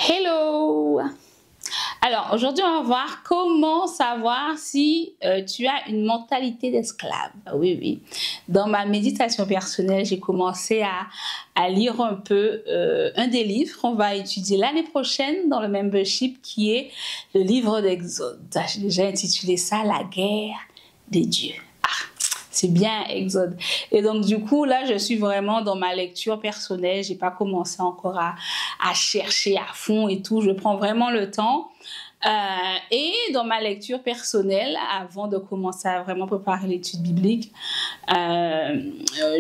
Hello! Alors, aujourd'hui, on va voir comment savoir si tu as une mentalité d'esclave. Oui, oui. Dans ma méditation personnelle, j'ai commencé à lire un peu un des livres qu'on va étudier l'année prochaine dans le membership, qui est le livre d'Exode. J'ai déjà intitulé ça « La guerre des dieux ». C'est bien, Exode. Et donc, du coup, là, je suis vraiment dans ma lecture personnelle. J'ai pas commencé encore à chercher à fond et tout. Je prends vraiment le temps. Et dans ma lecture personnelle, avant de commencer à vraiment préparer l'étude biblique,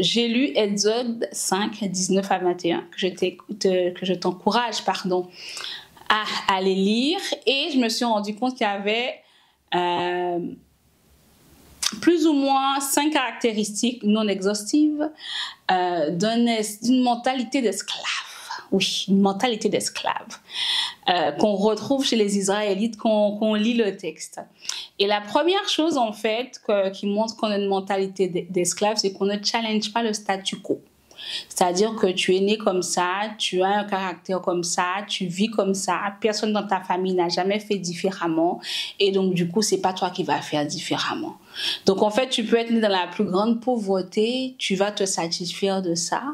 j'ai lu Exode 5, 19 à 21, que je t'encourage, pardon, à aller lire. Et je me suis rendu compte qu'il y avait plus ou moins 5 caractéristiques non exhaustives d'une mentalité d'esclave. Oui, une mentalité d'esclave qu'on retrouve chez les Israélites quand on lit le texte. Et la première chose, en fait, qui montre qu'on a une mentalité d'esclave, c'est qu'on ne challenge pas le statu quo. C'est-à-dire que tu es né comme ça, tu as un caractère comme ça, tu vis comme ça, personne dans ta famille n'a jamais fait différemment et donc du coup, c'est pas toi qui vas faire différemment. Donc en fait, tu peux être né dans la plus grande pauvreté, tu vas te satisfaire de ça.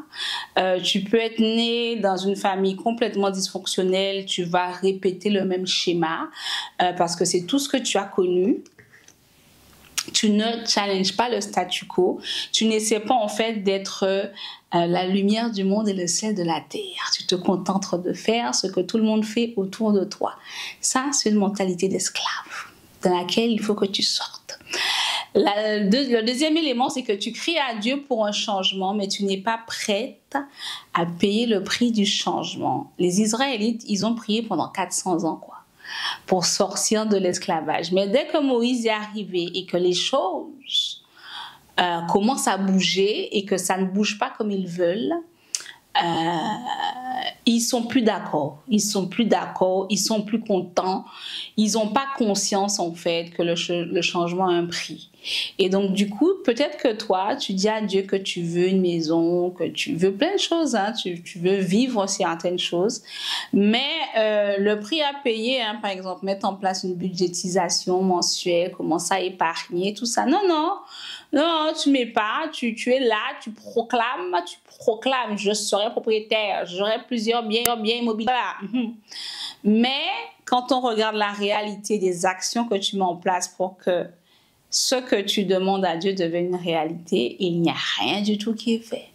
Tu peux être né dans une famille complètement dysfonctionnelle, tu vas répéter le même schéma parce que c'est tout ce que tu as connu. Tu ne challenges pas le statu quo, tu n'essaies pas en fait d'être la lumière du monde et le sel de la terre. Tu te contentes de faire ce que tout le monde fait autour de toi. Ça, c'est une mentalité d'esclave dans laquelle il faut que tu sortes. Le deuxième élément, c'est que tu cries à Dieu pour un changement, mais tu n'es pas prête à payer le prix du changement. Les Israélites, ils ont prié pendant 400 ans, pour sortir de l'esclavage. Mais dès que Moïse est arrivé et que les choses commencent à bouger et que ça ne bouge pas comme ils veulent, ils sont plus d'accord, ils sont plus contents, ils n'ont pas conscience en fait que le changement a un prix. Et donc du coup, peut-être que toi, tu dis à Dieu que tu veux une maison, que tu veux plein de choses, hein, tu veux vivre certaines choses, mais le prix à payer, hein, par exemple, mettre en place une budgétisation mensuelle, commencer à épargner, tout ça, non, tu mets pas, tu es là, tu proclames, je serai propriétaire, j'aurai plusieurs biens immobiliers. Voilà. Mais quand on regarde la réalité des actions que tu mets en place pour que ce que tu demandes à Dieu devienne une réalité, il n'y a rien du tout qui est fait.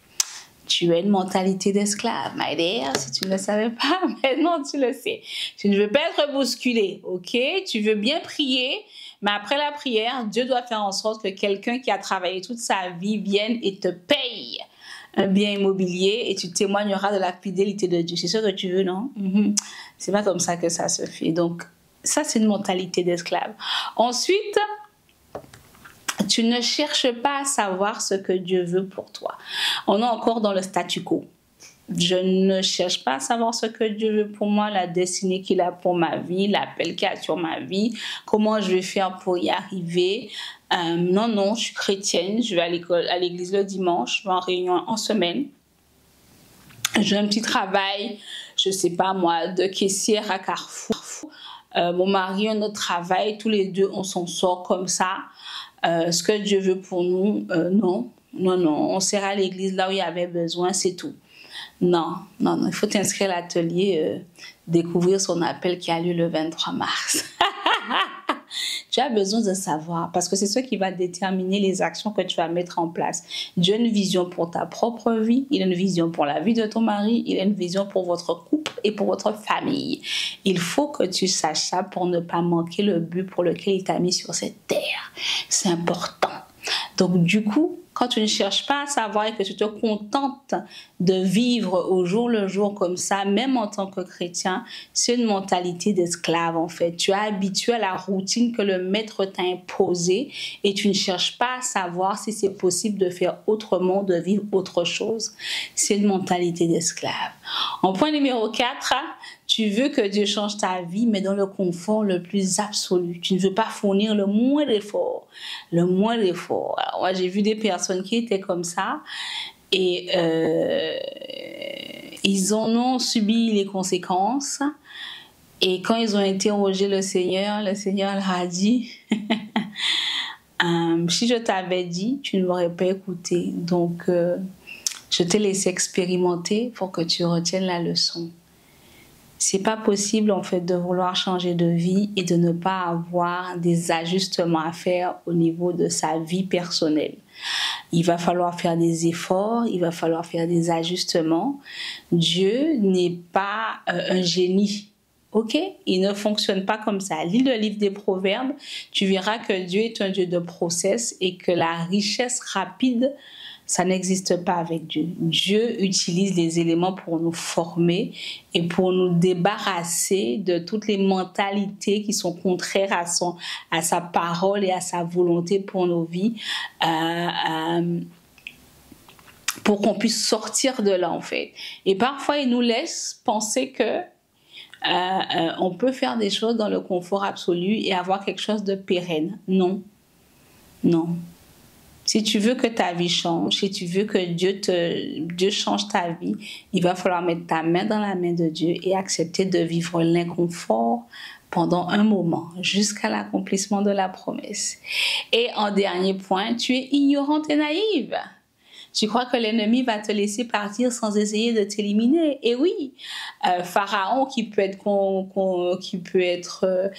Tu as une mentalité d'esclave, my dear, si tu ne le savais pas, maintenant tu le sais. Tu ne veux pas être bousculé, ok? Tu veux bien prier, mais après la prière, Dieu doit faire en sorte que quelqu'un qui a travaillé toute sa vie vienne et te paye un bien immobilier et tu témoigneras de la fidélité de Dieu. C'est ce que tu veux, non? C'est pas comme ça que ça se fait. Donc, ça, c'est une mentalité d'esclave. Ensuite, tu ne cherches pas à savoir ce que Dieu veut pour toi. On est encore dans le statu quo. Je ne cherche pas à savoir ce que Dieu veut pour moi, la destinée qu'il a pour ma vie, l'appel qu'il a sur ma vie, comment je vais faire pour y arriver. Non, je suis chrétienne, je vais à l'église le dimanche, je vais en réunion en semaine. J'ai un petit travail, je sais pas moi, de caissière à Carrefour. Mon mari a un autre travail, tous les deux on s'en sort comme ça. Ce que Dieu veut pour nous, non, on sert à l'église là où il y avait besoin, c'est tout. Non, il faut t'inscrire à l'atelier découvrir son appel qui a lieu le 23 mars. Tu as besoin de savoir parce que c'est ce qui va déterminer les actions que tu vas mettre en place. Dieu a une vision pour ta propre vie, il a une vision pour la vie de ton mari, il a une vision pour votre couple et pour votre famille. Il faut que tu saches ça pour ne pas manquer le but pour lequel il t'a mis sur cette terre. C'est important. Donc du coup, quand tu ne cherches pas à savoir et que tu te contentes de vivre au jour le jour comme ça, même en tant que chrétien, c'est une mentalité d'esclave en fait. Tu es habitué à la routine que le maître t'a imposée et tu ne cherches pas à savoir si c'est possible de faire autrement, de vivre autre chose. C'est une mentalité d'esclave. En point numéro 4, tu veux que Dieu change ta vie, mais dans le confort le plus absolu. Tu ne veux pas fournir le moins d'efforts. Alors, moi, j'ai vu des personnes qui étaient comme ça et ils en ont subi les conséquences. Et quand ils ont interrogé le Seigneur leur a dit, si je t'avais dit, tu ne m'aurais pas écouté. Donc, je t'ai laissé expérimenter pour que tu retiennes la leçon. C'est pas possible en fait de vouloir changer de vie et de ne pas avoir des ajustements à faire au niveau de sa vie personnelle. Il va falloir faire des efforts, il va falloir faire des ajustements. Dieu n'est pas un génie. Ok? Il ne fonctionne pas comme ça. Lis le livre des Proverbes, tu verras que Dieu est un Dieu de process et que la richesse rapide, ça n'existe pas avec Dieu. Dieu utilise les éléments pour nous former et pour nous débarrasser de toutes les mentalités qui sont contraires à sa parole et à sa volonté pour nos vies, pour qu'on puisse sortir de là en fait. Et parfois, il nous laisse penser que on peut faire des choses dans le confort absolu et avoir quelque chose de pérenne. Non. Non. Si tu veux que ta vie change, si tu veux que Dieu change ta vie, il va falloir mettre ta main dans la main de Dieu et accepter de vivre l'inconfort pendant un moment, jusqu'à l'accomplissement de la promesse. Et en dernier point, tu es ignorante et naïve. Tu crois que l'ennemi va te laisser partir sans essayer de t'éliminer. Et oui, Pharaon qui peut être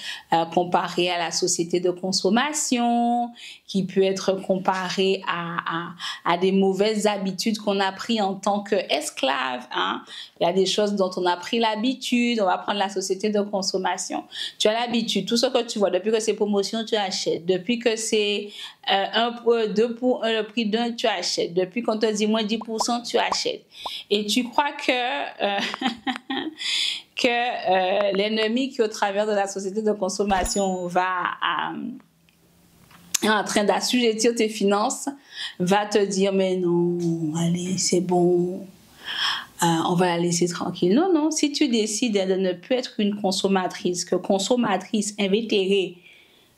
comparé à la société de consommation, qui peut être comparé à des mauvaises habitudes qu'on a pris en tant qu'esclave. Hein. Il y a des choses dont on a pris l'habitude. On va prendre la société de consommation. Tu as l'habitude, tout ce que tu vois, depuis que c'est promotion, tu achètes. Depuis que c'est 2 pour 1, le prix d'un, tu achètes. Depuis qu'on te dit moins 10%, tu achètes. Et tu crois que, l'ennemi qui, au travers de la société de consommation, est en train d'assujettir tes finances, va te dire, mais non, allez, c'est bon. On va la laisser tranquille. Non, non, si tu décides de ne plus être une consommatrice, que consommatrice invétérée,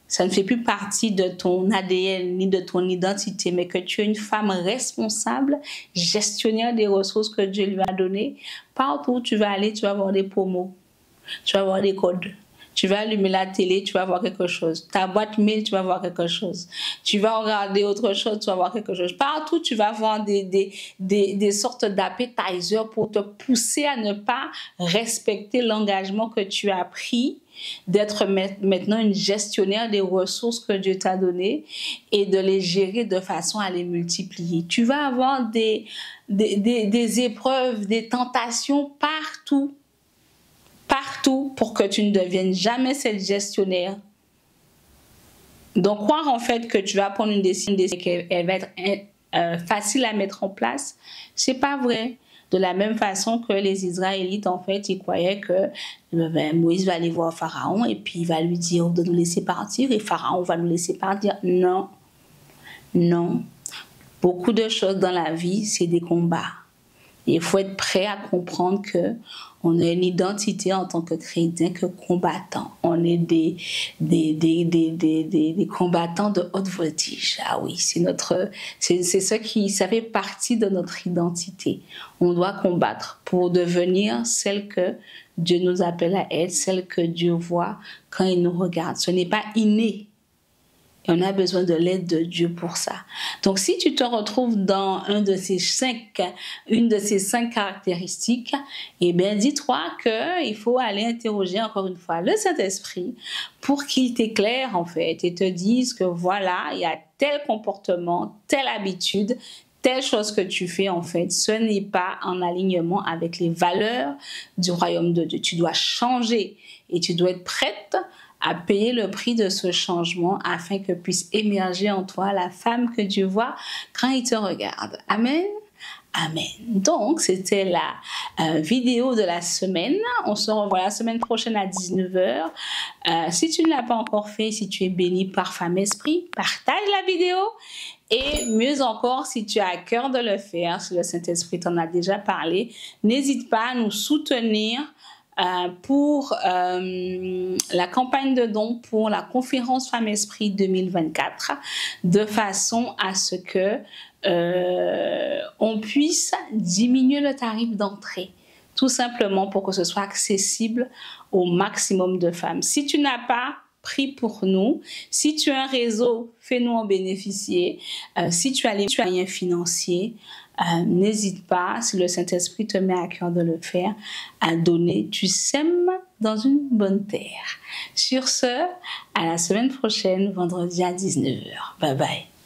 ça ne fait plus partie de ton ADN ni de ton identité, mais que tu es une femme responsable, gestionnaire des ressources que Dieu lui a données. Partout où tu vas aller, tu vas avoir des promos, tu vas avoir des codes. Tu vas allumer la télé, tu vas voir quelque chose. Ta boîte mail, tu vas voir quelque chose. Tu vas regarder autre chose, tu vas voir quelque chose. Partout, tu vas voir des sortes d'appetizers pour te pousser à ne pas respecter l'engagement que tu as pris d'être maintenant une gestionnaire des ressources que Dieu t'a données et de les gérer de façon à les multiplier. Tu vas avoir des épreuves, des tentations partout pour que tu ne deviennes jamais cette gestionnaire. Donc, croire en fait que tu vas prendre une décision qu'elle va être facile à mettre en place, c'est pas vrai. De la même façon que les Israélites, en fait, ils croyaient que Moïse va aller voir Pharaon et puis il va lui dire de nous laisser partir et Pharaon va nous laisser partir. Non, non. Beaucoup de choses dans la vie, c'est des combats. Il faut être prêt à comprendre qu'on a une identité en tant que chrétien, que combattant. On est des combattants de haute voltige. Ah oui, ça fait partie de notre identité. On doit combattre pour devenir celle que Dieu nous appelle à être, celle que Dieu voit quand il nous regarde. Ce n'est pas inné. Et on a besoin de l'aide de Dieu pour ça. Donc, si tu te retrouves dans une de ces 5 caractéristiques, eh bien, dis-toi qu'il faut aller interroger encore une fois le Saint-Esprit pour qu'il t'éclaire, en fait, et te dise que voilà, il y a tel comportement, telle habitude, telle chose que tu fais, en fait, ce n'est pas en alignement avec les valeurs du royaume de Dieu. Tu dois changer et tu dois être prête à payer le prix de ce changement afin que puisse émerger en toi la femme que Dieu voit quand il te regarde. Amen. Amen. Donc, c'était la vidéo de la semaine. On se revoit la semaine prochaine à 19h. Si tu ne l'as pas encore fait, si tu es béni par Femme Esprit, partage la vidéo. Et mieux encore, si tu as à cœur de le faire, si le Saint-Esprit t'en a déjà parlé, n'hésite pas à nous soutenir pour la campagne de dons pour la conférence Femme Esprit 2024, de façon à ce que on puisse diminuer le tarif d'entrée. tout simplement pour que ce soit accessible au maximum de femmes. Si tu n'as pas, prie pour nous. Si tu as un réseau, fais-nous en bénéficier. Si tu as les moyens financiers, n'hésite pas, si le Saint-Esprit te met à cœur de le faire, à donner. Tu sèmes dans une bonne terre. Sur ce, à la semaine prochaine, vendredi à 19h. Bye bye.